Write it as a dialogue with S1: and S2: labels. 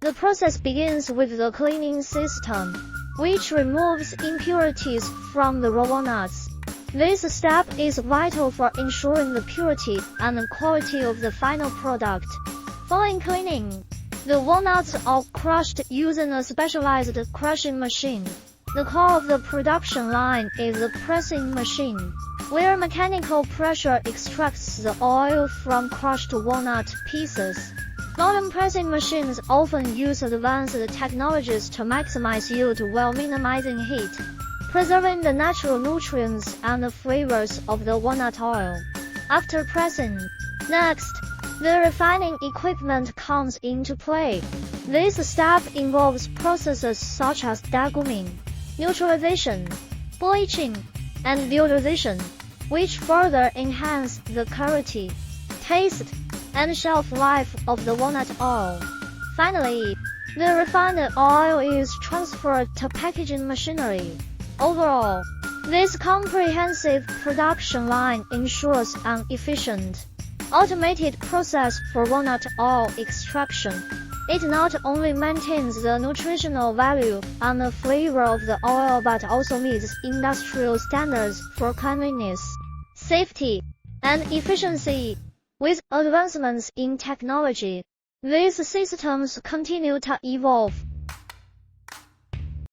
S1: The process begins with the cleaning system, which removes impurities from the raw walnuts. This step is vital for ensuring the purity and quality of the final product. Following cleaning, the walnuts are crushed using a specialized crushing machine. The core of the production line is the pressing machine, where mechanical pressure extracts the oil from crushed walnut pieces. Modern pressing machines often use advanced technologies to maximize yield while minimizing heat, preserving the natural nutrients and the flavors of the walnut oil. After pressing, next, the refining equipment comes into play. This step involves processes such as deguming, neutralization, bleaching, and deodorization, which further enhance the clarity, taste, and shelf life of the walnut oil. Finally, the refined oil is transferred to packaging machinery. Overall, this comprehensive production line ensures an efficient, automated process for walnut oil extraction. It not only maintains the nutritional value and the flavor of the oil but also meets industrial standards for cleanliness, safety, and efficiency. With advancements in technology, these systems continue to evolve,